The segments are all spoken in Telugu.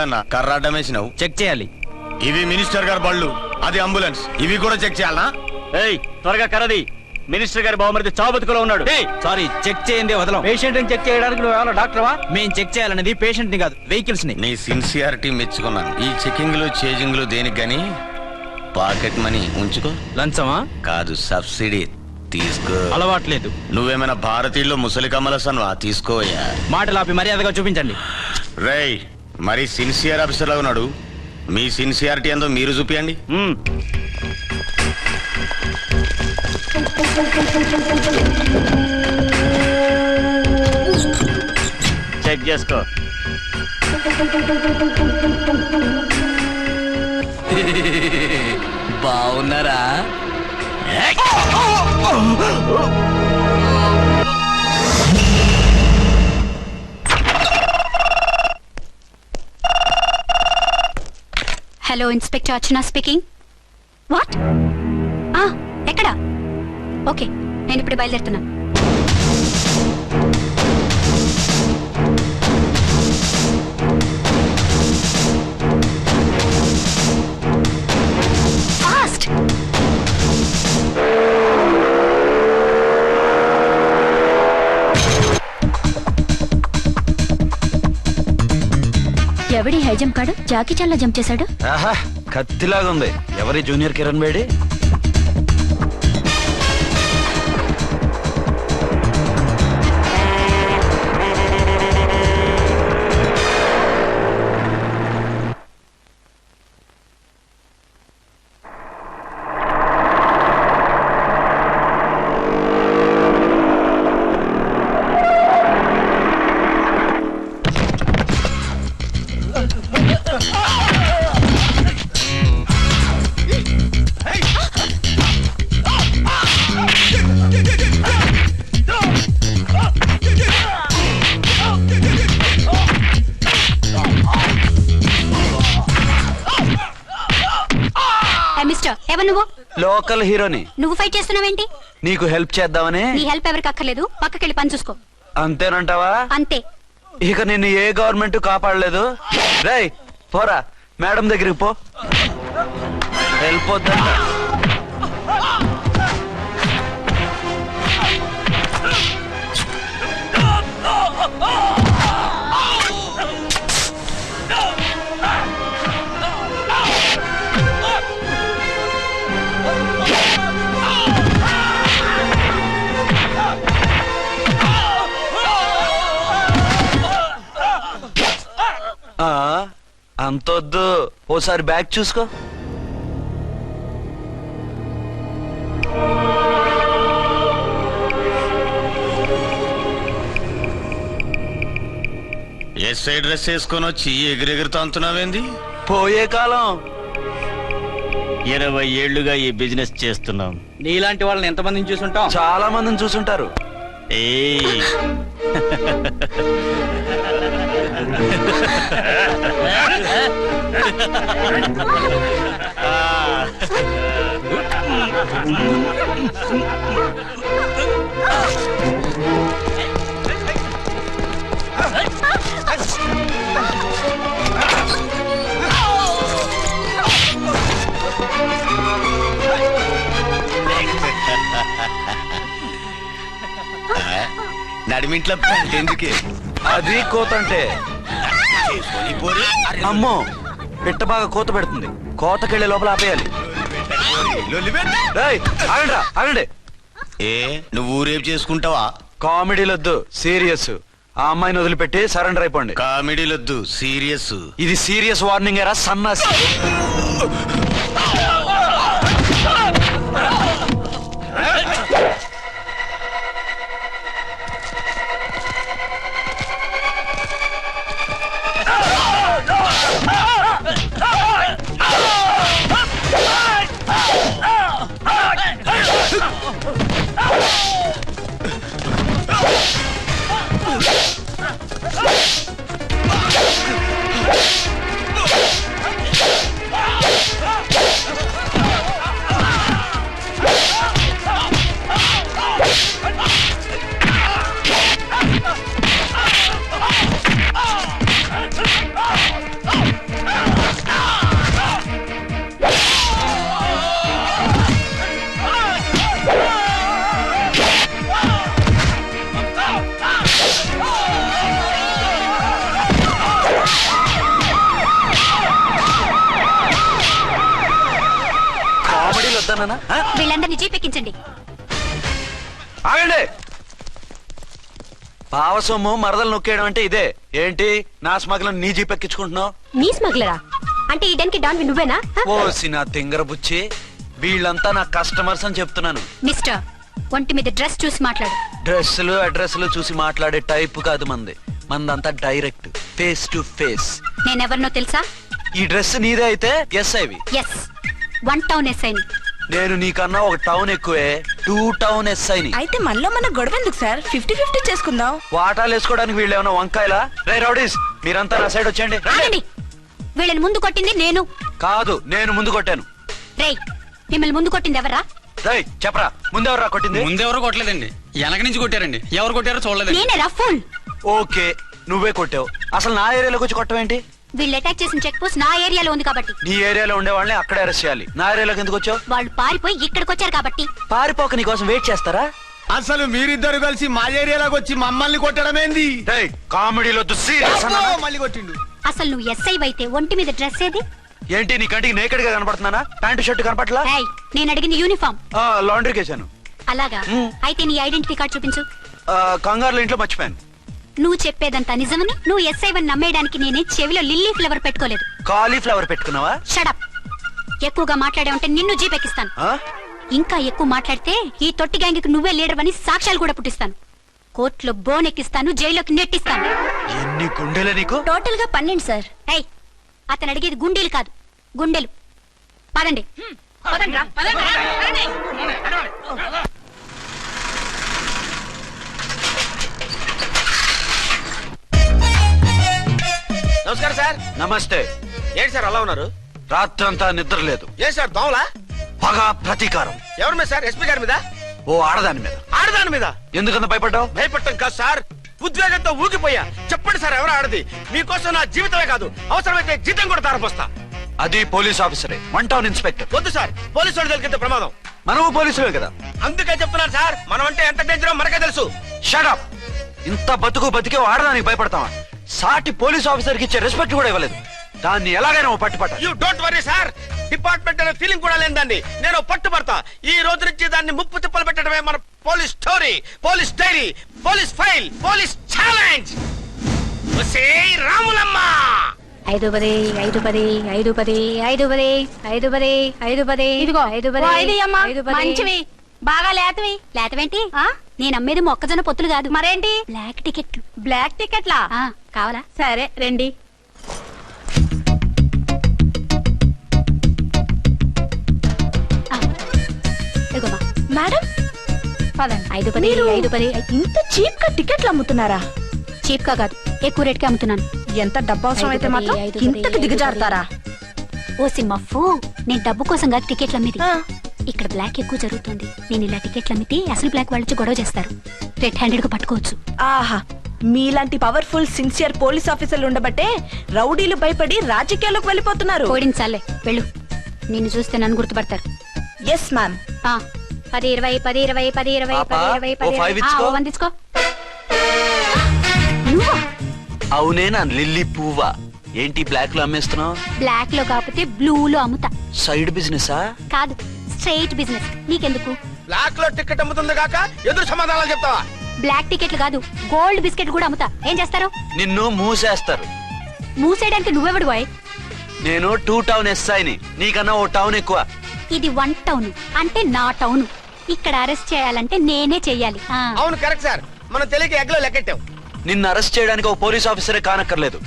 ఏమున్నదన్న కర్రాడ్డం వేసినావు? చెక్ చేయాలి. ఇవి మినిస్టర్ గారి బళ్ళు, అది అంబులెన్స్, ఇవి కూడా చెక్ చేయాలనా? ఏయ్ త్వరగా కరది, మినిస్టర్ గారి బావమరిది చావు బతుకులో ఉన్నాడు. సారీ, చెక్ చేయండి వదలం. పేషెంట్ ని చెక్ చేయడానికి నువ్వు ఏమైనా డాక్టర్వా? మేం చెక్ చేయాలనేది పేషెంట్ ని కాదు, వెహికల్స్ ని. నీ సిన్సియారిటీ మెచ్చుకున్నాను. ఈ చెకింగ్ లో చేజింగ్ లో దేనికి గాని పాకెట్ మనీ ఉంచుకో. లంచమా? కాదు, సబ్సిడీ తీసుకో. అలవాట్లేదు. నువ్వేమైనా భారతీయుల్లో ముసలి కమలసన్వా? తీసుకోయా. మాటలాపి మర్యాదగా చూపించండి. రేయ్, మరి సిన్సియర్ ఆఫీసర్ లా ఉన్నాడు. మీ సిన్సియారిటీ ఏందో మీరు చూపియండి. చెక్ చేసుకో. బాగున్నారా? Hello, inspector Archana speaking. What? ఎక్కడ? ఓకే, నేను ఇప్పుడు బయలుదేరుతున్నా. ఫాస్ట్! ఎవడి హై జంప్ కాడు జాకీ చాన్ లా జంప్ చేశాడు. కత్తిలాగా ఉంది. ఎవరి జూనియర్ కిరణ్ బేడి? నువ్వు లోకల్ హీరోని. నువ్వు ఫైట్ చేస్తున్నావేంటి? నీకు హెల్ప్ చేద్దామని. నీ హెల్ప్ ఎవరికి అక్కర్లేదు, పక్కకెళ్ళి పని చూసుకో. అంతేనంటావా? అంతే. ఇక నిన్ను ఏ గవర్నమెంట్ కాపాడలేదు. రేయ్ పోరా, మేడం దగ్గరికి పో. హెల్ప్ వద్దా? అంతొద్దు, ఓసారి బ్యాగ్ చూసుకో. ఎస్ఐ డ్రెస్ వేసుకొని వచ్చి ఎగిరెగిరితో అంటున్నావేంది? పోయే కాలం. 20 ఏళ్లుగా ఈ బిజినెస్ చేస్తున్నాం. నీలాంటి వాళ్ళని ఎంతమందిని చూసుంటాం? చాలా మందిని చూసుంటారు. నడిమింట్లో ఎందుకే? అది కోతంటే. అమ్మో, పిట్ట బాగా కోత పెడుతుంది. కోతకెళ్లే లోపల ఆపేయాలి. ఆగండి. ఏ నువ్వు రేపు చేసుకుంటావా? కామెడీలొద్దు, సీరియస్. ఆ అమ్మాయిని వదిలిపెట్టి సరెండర్ అయిపోండి. కామెడీలొద్దు, సీరియస్. ఇది సీరియస్ వార్నింగ్ ఎరా సన్నాసి. అనుకుంటున్నానా? ఆ? వీళ్ళందరినీ జీప్ ఎక్కించండి. ఆగండి. పావసొమ్ము మరదలు నొక్కేయడం అంటే ఇదే. ఏంటి నా స్మగ్లం నీ జీప్ ఎక్కించుకుంటున్నావు? నీ స్మగ్లరా అంటే ఈ డెన్కి డాన్ నువ్వేనా? ఓసి నా తింగర బుచ్చి, వీళ్ళంతా నా కస్టమర్స్ అని చెప్తున్నాను. మిస్టర్, ఒంటి మీద డ్రెస్ చూసి మాట్లాడు. డ్రెస్సులు అడ్రస్లు చూసి మాట్లాడే టైప్ కాదు మంది. మందంతా డైరెక్ట్, ఫేస్ టు ఫేస్. నేనెవరినో తెలుసా? ఈ డ్రెస్ నీదే అయితే ఎస్ఐవి. ఎస్, 1 టౌన్ ఎస్ఐని. నేను నీకన్నా ఒక టౌన్ ఎక్కువే, 2 టౌన్ ఎస్ఐని. అయితే మనలో మన గొడవ ఎందుకు సార్? 50-50 చేసుకుందాం. వాటాలు వేసుకోవడానికి వీళ్ళు ఏమైనా వంకాయలా? రే రౌడీస్, మీరంతా నా సైడ్ వచ్చేయండి. ఆగండి. వీళ్ళని ముందు కొట్టింది నేను కాదు, నేను ముందు కొట్టాను. రేయ్, మిమ్మల్ని ముందు కొట్టింది ఎవరా? రేయ్ చెప్పరా, ముందెవరా కొట్టింది? ముందెవరు కొట్టలేదండి, వెనక నుంచి కొట్టారండి. ఎవరు కొట్టారో చూడలేదు. నేనే ఫుల్. ఓకే, నువ్వే కొట్టావు. అసలు నా ఏరియాలోకి వచ్చి కొట్టవేంటి? వీళ్ళు అటాక్ చేసిన చెక్ పోస్ట్ నా ఏరియాలో ఉంది కాబట్టి. నీ ఏరియాలో ఉండే వాళ్ళని అక్కడే అరెస్ట్ చేయాలి. నా ఏరియాలోకి ఎందుకు వచ్చావు? వాళ్ళు పారిపోయి ఇక్కడికి వచ్చారు కాబట్టి. పారిపోక నీ కోసం వెయిట్ చేస్తారా? అసలు మీరిద్దరు కలిసి మా ఏరియాలోకి వచ్చి మమ్మల్ని కొట్టడమేంది? రేయ్, కామెడీలో సీరియస్ అబ్బో, మళ్ళీ కొట్టిండు. అసలు నువ్వు ఎస్ఐ అయితే ఒంటి మీద డ్రెస్ ఏది? ఏంటి నీ కంటికి నేకెడ్ గా కనపడుతున్నానా? Pant shirt కనపట్లా? రేయ్, నేను అడిగింది యూనిఫామ్. లాండ్రీకి వేసాను. అలాగా? అయితే నీ ఐడెంటిటీ కార్డ్ చూపించు. కంగారులో ఇంట్లో మర్చిపోయాను. నువ్వు చెప్పేదంతా నిజమని నువ్వు ఎస్ఐ వన్ నమ్మేయడానికి నేనే చెవిలో లిల్లీ ఫ్లవర్ పెట్టుకోలేదు. కాలీఫ్లవర్ పెట్టుకున్నావా? షడప్. ఎక్కువగా మాట్లాడే ఉంటే నిన్ను జీపెక్కిస్తాను. ఆ? ఇంకా ఎక్కువ మాట్లాడితే ఈ తొట్టి గ్యాంగ్కి నువ్వే లీడర్ అని సాక్ష్యాలు కూడా పుట్టిస్తాను. కోర్టులో బోన్ ఎక్కిస్తాను, జైల్లోకి నెట్టిస్తాను. ఎన్ని గుండెలే నీకు? టోటల్ గా 12 సార్. ఏయ్, అతను అడిగేది గుండెలు కాదు, గుండెలు. పదండి. నమస్కారం సార్. నమస్తే. ఏంటి సార్ అలా ఉన్నారు? రాత్రంతా నిద్ర లేదు. ఏ సార్ దోమలా? పగ ప్రతీకారం. ఎవరి మీద సార్? ఎస్పీ గారి మీద? ఓ ఆడదాని మీద. ఆడదాని మీద? ఎందుకంత భయపడ్డావు? భయపడటం కాదు సార్, ఉద్వేగంతో ఊగిపోయా. చెప్పండి సార్, ఎవరు ఆడది? మీకోసం నా జీవితమే కాదు, అవసరమైతే జీతం కూడా తారపోస్తా. అది పోలీస్ ఆఫీసరే, 1 టౌన్ ఇన్స్పెక్టర్. వద్దు సార్, పోలీసు వాడు దొరికితే ప్రమాదం. మనము పోలీసులే కదా. అందుకే చెప్తున్నాను సార్, మనం అంటే ఎంత డేంజరో మనకే తెలుసు. షడప్. ఇంత బతికే ఆడదానికి భయపడతావా? సాటి పోలీస్ ఆఫీసర్ కి ఇచ్చే రెస్పెక్ట్ కూడా ఇవ్వలేదు. దాన్ని ఎలాగైనా పట్టుపట్ట. You don't worry sir, department అనే ఫీలింగ్ కూడా లేని దాన్ని నేను పట్టుబడతా. ఈ రోజు నుంచి దాన్ని ముప్పు తిప్పలు పెట్టడమే మన police story, police diary, police file, police challenge. Ramulamma 510 510 510 510 510 510. ఇదిగో 510 మంచివి బాగా లేతవి. లేతవేంటి? నేను అమ్మేది మొక్కజొన్న పొత్తులు కాదు, మరేంటి? బ్లాక్ టికెట్లు. బ్లాక్ టికెట్లా? కావాలా? సరే రండి. ఇదిగోమా మేడం పదండి. 510 మీరు 510. ఇంత చీప్ గా టికెట్లు అమ్ముతున్నారా? చీప్ గా కాదు, ఎక్కువ రేట్ కి అమ్ముతున్నాను. ఎంత డబ్బు అవసరం అయితే మాత్రం 510, ఇంతకు దిగజారుతారా? ఓ సింహఫు, నేను డబ్బు కోసం కాదు టికెట్లు అమ్మేది. ఆ. ఇక్కడ బ్లాక్ ఎక్కువ జరుగుతుంది. నేను ఇలా టికెట్లు అమ్మితే అసలు బ్లాక్ వాళ్ళు గొడవ చేస్తారు. రెడ్ హ్యాండెడ్ గా పట్టుకోవచ్చు. ఆహా, మీలాంటి పవర్ఫుల్ సిన్సియర్ పోలీస్ ఆఫీసర్లు ఉండబట్టే రౌడీలు భయపడి రాజకీయాల్లోకి వెళ్ళిపోతున్నారు. ఓడించాలే, వెళ్ళు. నిన్ను చూస్తే నన్ను గుర్తుపడతారు. Yes ma'am. 10 20 10 20 10 20 పాపా, 10 20 ఓ 5 ఇచ్చుకో. 1 తీసుకో. నువ్వా? అవునే నా లిల్లీ పువ్వా. ఏంటి బ్లాక్ లో అమ్మేస్తున్నావు? బ్లాక్ లో కాకపోతే బ్లూ లో అమ్ముతా. సైడ్ బిజినెసా? కాదు, స్ట్రైట్ బిజినెస్. నీకెందుకు? బ్లాక్ లో టికెట్ అమ్ముతుంది కాక ఎదురు సమాధానాలు చెప్తావా? బ్లాక్ టికెట్లు కాదు, గోల్డ్ బిస్కెట్ కూడా అమ్ముతా. ఏం చేస్తారు? నిన్ను మూసేస్తారు. మూసేయడానికి నువ్వెవడు బాయ్? నేను 2 టౌన్ ఎస్ఐని, నీకన్నా ఓ టౌన్ ఎక్కువ. ఇది 1 టౌన్ అంటే నా టౌన్. ఇక్కడ అరెస్ట్ చేయాలంటే నేనే చెయ్యాలి. అవును కరెక్ట్ సార్, మనం తెలియక ఎగ్లో లెక్కెట్టాం. నిన్ను అరెస్ట్ చేయడానికి ఒక పోలీస్ ఆఫీసరే కానక్కర్లేదు.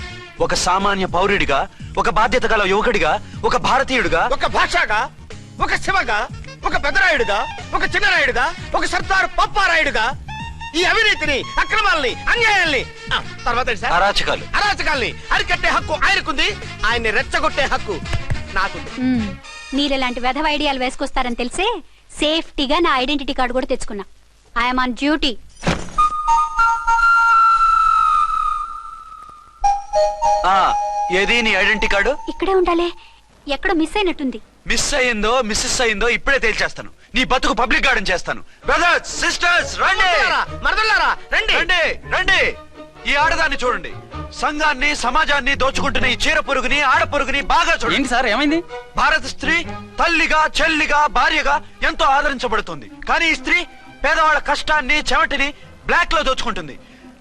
ఒక సామాన్య పౌరుడిగా, ఒక బాధ్యత గల యువకుడిగా, ఒక భారతీయుడిగా, ఒక భాషగా, ఒక శివగా, ఒక పెద్దరాయుడుగా, ఒక చిన్నరాయుడుగా, ఒక సర్దార్ పప్పారాయుడుగా ఈ అవినీతిని, అక్రమాలని, అన్యాయాల్ని, తర్వాత ఏంటి సార్? అరాచకాలు, అరాచకాల్ని అరికట్టే హక్కు ఆయనకుంది. ఆయన్ని రెచ్చగొట్టే హక్కు నాకుంది. మీరు ఇలాంటి వెధవ ఐడియాలు వేసుకొస్తారని తెలిసే సేఫ్టీగా నా ఐడెంటిటీ కార్డు కూడా తెచ్చుకున్నా. I'm on duty. ఏది నీ ఐడెంటిటీ కార్డు? ఇక్కడే ఉండాలి. ఎక్కడో మిస్ అయినట్టుంది. మిస్ అయ్యిందో మిస్సెస్ అయ్యిందో ఇప్పుడే తేల్చేస్తాను. నీ బతుకు పబ్లిక్ గార్డెన్ చేస్తాను. బ్రదర్స్ సిస్టర్స్ రండి, మరదల్లారా రండి. రండి రండి. ఈ ఆడదాన్ని చూడండి. సంఘాన్ని సమాజాన్ని దోచుకుంటున్న ఈ చీర పురుగుని ఆడ పురుగుని బాగా చూడండి. ఏంటి సార్ ఏమైంది? భారత స్త్రీ తల్లిగా చెల్లిగా భార్యగా ఎంతో ఆదరించబడుతుంది. కానీ ఈ స్త్రీ పేదవాళ్ళ కష్టాన్ని చెమటిని బ్లాక్ లో దోచుకుంటుంది.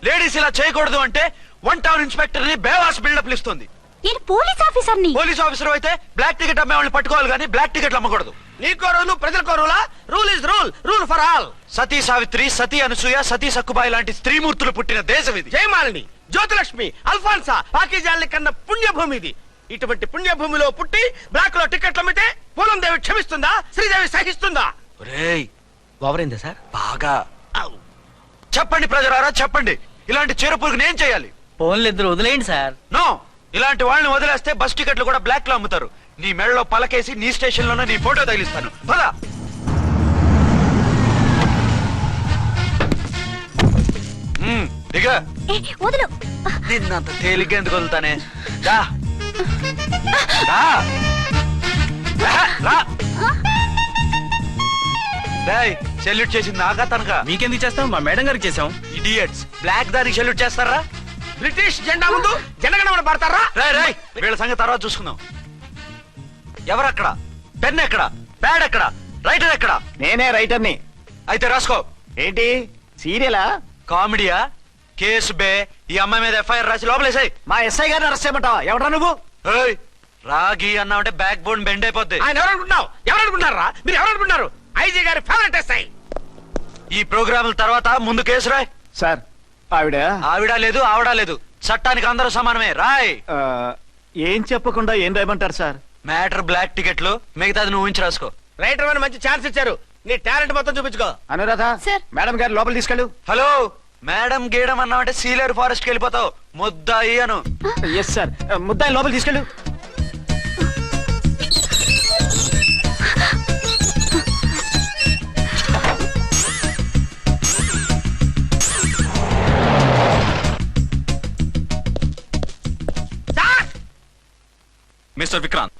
లేడీస్ ఇలా చేయకూడదు అంటే 1 టౌన్ ఇన్స్పెక్టర్ ని బేవాస్ బిల్డప్ ఇస్తుంది. నేను పోలీస్ ఆఫీసర్ని. పోలీస్ ఆఫీసర్ అయితే బ్లాక్ టికెట్ అమ్మే వాళ్ళని పట్టుకోవాలి కానీ బ్లాక్ టికెట్లు అమ్మకూడదు. నీకో రూలు ప్రజలకో రూలా? Rule is rule, rule for all. Sati Savitri, Sati Anasuya, Sati Sakkubai లాంటి స్త్రీమూర్తులు పుట్టిన దేశం ఇది. జయమాలిని, జ్యోతిలక్ష్మి, అల్ఫాన్సా, పాకిజాల్ని కన్న పుణ్యభూమి ఇది. ఇటువంటి పుణ్యభూమిలో పుట్టి బ్లాక్ లో టికెట్లు అమ్మితే పూలం దేవి క్షమిస్తుందా? శ్రీదేవి సహిస్తుందా? ఒరేయ్ ఓవరైందా సార్? బాగా చెప్పండి ప్రజలారా, చెప్పండి. ఇలాంటి చీర పురుగుని ఏం చేయాలి? ఫోన్లు ఇద్దరు వదిలేయండి సార్. నో, ఇలాంటి వాళ్ళని వదిలేస్తే బస్ టికెట్లు కూడా బ్లాక్ లో అమ్ముతారు. నీ మెడలో పలకేసి నీ స్టేషన్ లోనే నీ ఫోటో తగిలిస్తాను. పద. దిగ. వదులు. నిన్నంత తేలిగ్గా ఎందుకు వదులుతానే? రా. రా. రా. డేయ్, సెల్యూట్ చేసింది నాకా తనకా? మీకెందుకు చేస్తాం? మా మేడం గారికి చేసాం. ఇడియట్స్, బ్లాక్ దానికి సెల్యూట్ చేస్తారా? బ్రిటిష్ జెండా ముందు జనగణమన పడతారా? రాయ్ వీళ్ళ సంగతి తర్వాత చూసుకుందాం. ఎవరక్కడ? పెన్ ఎక్కడ? ప్యాడ్ ఎక్కడ? రైటర్ ఎక్కడ? నేనే రైటర్ని. అయితే రాసుకో. ఏంటి సీరియలా? కామెడీయా? కేసు బే. ఈ అమ్మాయి మీద ఎఫ్ఐఆర్ రాసి లోపలేసాయి. మా ఎస్ఐ గారిని అరెస్ట్ చేయమంటావా? ఎవడా నువ్వు? రాగి అన్నావంటే బ్యాక్ బోన్ బెండ్ అయిపోద్ది. ఆయన ఎవరనుకుంటున్నావు? ఎవరనుకుంటున్నారా మీరు? ఎవరనుకుంటున్నారు? ఐజీ గారి ఫేవరెట్ ఎస్ఐ. ఈ ప్రోగ్రాముల తర్వాత ముందు కేసు రాయ్. సార్ ఆవిడ ఆవిడ లేదు ఆవిడ లేదు, చట్టానికి అందరూ సమానమే. రాయ్. ఏం చెప్పకుండా ఏం రాయమంటారు సార్? మ్యాటర్ బ్లాక్ టికెట్లు, మిగతాది నువ్వు ఉంచి రాసుకో. రైటర్ అని మంచి ఛాన్స్ ఇచ్చారు. నీ టాలెంట్ మొత్తం చూపించుకో. అనురాధ, సార్. మేడం గారు లోపల తీసుకెళ్ళు. హలో, మేడం గీయడం అన్నావంటే సీలేరు ఫారెస్ట్ కి వెళ్ళిపోతావు. ముద్దాయి అను. ఎస్ సార్, ముద్దాయి లోపల తీసుకెళ్ళు. Mister Vikrant.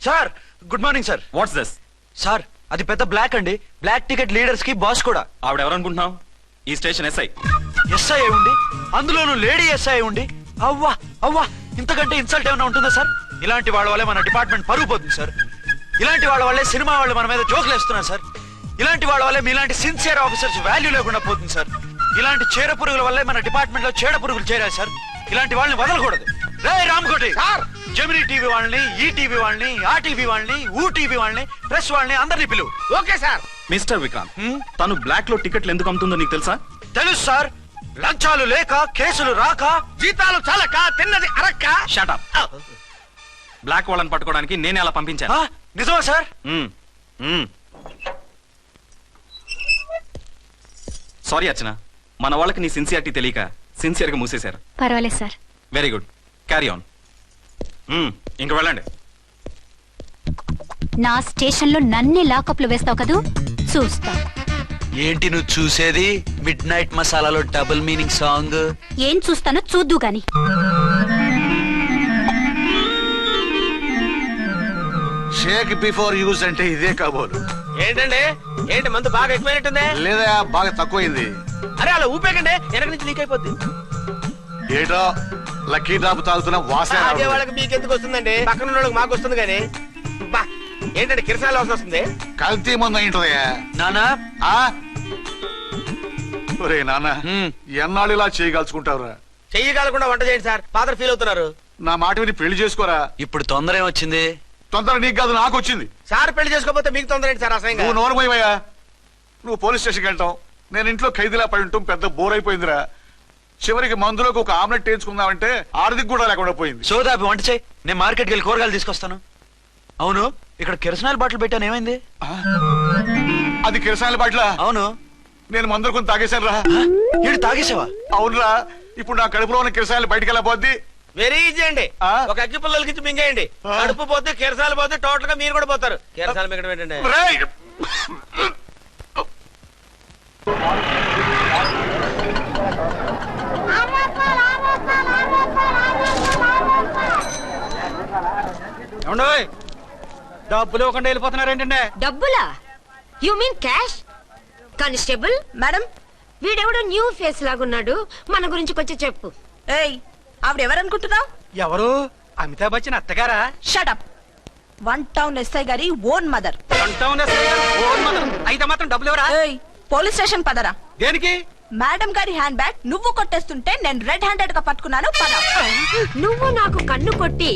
Sir, good morning sir. What's this? Sir, అది పెద్ద బ్లాక్ అండి. బ్లాక్ టికెట్ లీడర్స్ కి బాస్ కూడా. ఆవిడ ఎవరనుకుంటున్నావు? ఈ స్టేషన్ ఎస్ఐ. ఎస్ఐ ఉండి, అందులోనూ లేడీ ఎస్ఐ ఉండి, అవ్వా అవ్వా, ఇంతకంటే ఇన్సల్ట్ ఏమైనా ఉంటుందా సార్? ఇలాంటి వాళ్ళ వల్లే మన డిపార్ట్మెంట్ పరుగు పోతుంది సార్. ఇలాంటి వాళ్ళ వల్లే సినిమా వాళ్ళు మన మీద జోకులు వేస్తున్నారు సార్. ఇలాంటి వాళ్ళ వల్లే మీలాంటి సిన్సియర్ ఆఫీసర్స్ వాల్యూ లేకుండా పోతుంది సార్. ఇలాంటి చీడ పురుగుల వల్లే మన డిపార్ట్మెంట్ లో చీడ పురుగులు చేరాయి సార్. ఇలాంటి వాళ్ళని వదలకూడదు. రే రామ్కోటి సార్, జెమినీ టీవీ వాళ్ళని, ఈ టీవీ వాళ్ళని, ఆ టీవీ వాళ్ళని, ఊ టీవీ వాళ్ళని, ప్రెస్ వాళ్ళని అందరినీ పిలువు. Okay sir. మిస్టర్ విక్రాంత్, తను బ్లాక్ లో టికెట్లు ఎందుకు అమ్ముతుందో నీకు తెలుసా? తెలుసు సార్. లంచాలు లేక, కేసులు రాక, జీతాలు చాలక, తిన్నది అరక్క. Shut up. బ్లాక్ వాళ్ళని పట్టుకోవడానికి నేనే అలా పంపించాను. నిజమా సార్? సారీ అర్చన, మన వాళ్ళకి నీ సిన్సియారిటీ తెలియక సిన్సియర్ గా మూసేశారు. పర్వాలేదు sir. Very good, carry on. ఇంక వెళ్ళండి. నా స్టేషన్ లో నన్నే లాకప్ లో వేస్తావు కదూ, చూస్తా. ఏంటి నువ్వు చూసేది? మిడ్ నైట్ మసాలాలో డబుల్ మీనింగ్ సాంగ్. ఏం చూస్తానో చూద్దు గాని. షేక్ బిఫోర్ యూజ్ అంటే ఇదే కాబోలు. ఏంటండి, ఏంటి మందు బాగా ఎక్కువైనట్టుంది? లేదా బాగా తక్కువైంది. అరే అలా ఊపేకండి, వెనక నుంచి లీక్ అయిపోద్ది. ఏటో లక్కీ డ్రాప్ తాగుతున్న వాసన అదే రావడం. వాళ్ళకి మీకు ఎందుకు వస్తుందండి? పక్కన ఉన్న వాళ్ళకి మాకు వస్తుంది కానీ. బా, ఏంటంటే కిరసాల వాసన వస్తుంది. కల్తీ మందు అయింటదయ్యా. నానా, ఆ? ఒరే నాన్న, ఎన్నాళ్ళు ఇలా చేయగలుచుకుంటావురా? చెయ్యగలకుండా వంట చేయండి సార్, ఫాదర్ ఫీల్ అవుతున్నారు. నా మాట విని పెళ్లి చేసుకోరా. ఇప్పుడు తొందర ఏమొచ్చింది? తొందర నీకు కాదు, నాకు వచ్చింది. సార్ పెళ్లి చేసుకోకపోతే మీకు తొందర ఏంటి సార్? అసహ్యంగా. నువ్వు నోరు పోయివయ్యా. నువ్వు పోలీస్ స్టేషన్కి వెళ్తావు, నేను ఇంట్లో ఖైదీలా పడి ఉంటాం. పెద్ద బోర్ అయిపోయిందిరా. చివరికి మందులోకి ఒక ఆమ్లెట్ వేయించుకుందామంటే ఆర్థిక కూడా లేకుండా పోయింది. సోదాపి వంట చేయి, నేను మార్కెట్కి వెళ్ళి కూరగాయలు తీసుకొస్తాను. అవును, ఇక్కడ కిరసనాయిల్ బాటిల్ పెట్టాను, ఏమైంది? అది కిరసాల బాట్ల. అవును. నేను మందులు కొని తాగేశాను రా. ఏడు తాగేసావా? అవునురా. ఇప్పుడు నా కడుపులో ఉన్న కిరసాయలు బయటికి వెళ్ళబోద్ది. వెరీ ఈజీ అండి. ఆ? ఒక అగ్గి పుల్లలకి మింగేయండి. ఆ? కడుపు పోతే కిరసాలు పోతే టోటల్ గా మీరు కూడా పోతారు. కిరసాలు మింగడం ఏంటండి? రేయ్! ఏమండోయ్, డబ్బులు ఇవ్వకుండా వెళ్ళిపోతున్నారు ఏంటంటే? డబ్బులా? You mean cash? Constable, madam, వీడెవడో న్యూ ఫేస్ లాగున్నాడు, మన గురించి కొంచెం చెప్పు. ఏయ్, ఆవిడ ఎవరనుకుంటున్నావు? ఎవరు? అమితాబ్ బచ్చన్ అత్తగారా? షటప్. 1 టౌన్ ఎస్ఐ గారి ఓన్ మదర్. అయితే మాత్రం డబ్బులు ఎవరా? పోలీస్ స్టేషన్ పదరా. దేనికి? మేడం గారి హ్యాండ్ బ్యాగ్ నువ్వు కొట్టేస్తుంటే నేను రెడ్ హ్యాండెడ్ గా పట్టుకున్నాను. పద. నువ్వు నాకు కన్ను కొట్టి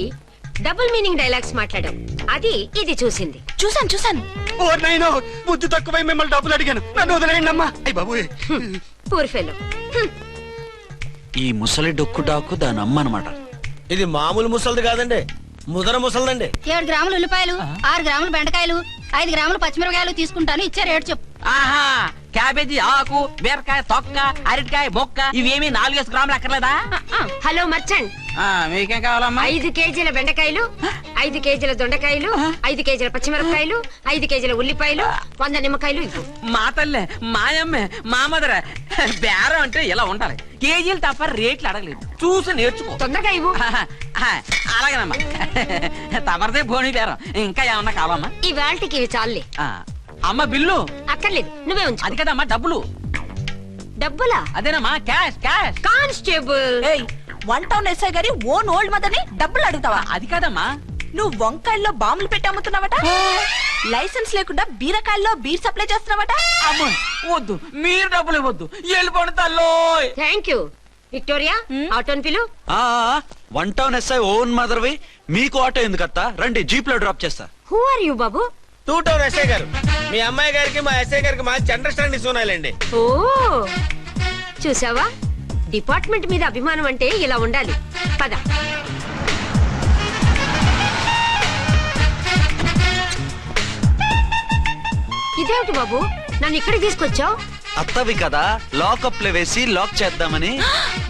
డబుల్ మీనింగ్ డైలాగ్స్ మాట్లాడావు. అది ఇది చూసింది. చూసాను. ఓ నైనో, బుద్ధి తక్కువై మిమ్మల్ని డబ్బులు అడిగాను. నన్ను వదిలేయండి అమ్మా. అయ్య బాబు. Poor fellow. ఈ ముసలి డొక్కు డాకు దాని అమ్మ అనమాట. ఇది మామూలు ముసలిది కాదండి, ముదర ముసలిదండి. 7 గ్రాములు ఉల్లిపాయలు, 6 గ్రాములు బెండకాయలు, 5 గ్రాములు పచ్చిమిరపకాయలు తీసుకుంటాను. ఇచ్చే రేటు చెప్పు. ఆహా, క్యాబేజీ ఆకు, బీరకాయ తొక్క, అరటికాయ బొక్క ఇవేమి 4 గ్రాములు అక్కర్లేదా? హలో మర్చండ్, మీకేం కావాలమ్మా? 5 కేజీల బెండకాయలు, 5 కేజీల దొండకాయలు, 5 కేజీల పచ్చిమిరపకాయలు, 5 కేజీల ఉల్లిపాయలు, 100 నిమ్మకాయలు ఇవ్వు. మా తల్లే, మాయమ్మే, మా మదర బేరం అంటే ఇలా ఉండాలి. కేజీలు తప్ప రేట్లు అడగలేదు, చూసి నేర్చుకో. తొందరగా ఇవ్వు. అలాగేనమ్మా. తమరిదే భోని బేరం. ఇంకా ఏమన్నా కావాలమ్మా? ఇవాళకి ఇవి చాలులే. అమ్మ బిల్లు అక్కర్లేదు, నువ్వే ఉంచు. అది కదమ్మా డబ్బులు. డబ్బులా? అదేనమ్మా, cash cash. Constable. 1 town SI గారి ఓన్ ఓల్డ్ మదర్ ని డబ్బులు అడుగుతావా? అది కదమ్మా. నువ్వు వంకాయల్లో బాంబులు పెట్టి అమ్ముతున్నావట. లైసెన్స్ లేకుండా బీరకాయల్లో బీర్ సప్లై చేస్తున్నావట. అమ్మో వద్దు, మీరు డబ్బులు ఇవ్వద్దు, వెళ్ళిపోండి తల్లో. Thank you. విక్టోరియా, ఆటోన్ పిలు. 1 టౌన్ ఎస్ఐ ఓన్ మదర్వి, మీకు ఆటో ఎందుకత్తా? రండి, జీప్ లో డ్రాప్ చేస్తా. హూ ఆర్ యూ బాబు? 2 టౌన్ ఎస్ఐ గారు, మీ అమ్మాయి గారికి మా ఎస్ఐ గారికి మంచి అండర్స్టాండింగ్ ఉన్నాయిలేండి. ఓ చూసావా, డిపార్ట్మెంట్ మీద అభిమానం అంటే ఇలా ఉండాలి. పద. ఇదేమిటి బాబు, నన్ను ఇక్కడికి తీసుకొచ్చావు? అత్తవి కదా, లాకప్ లో వేసి లాక్ చేద్దామని.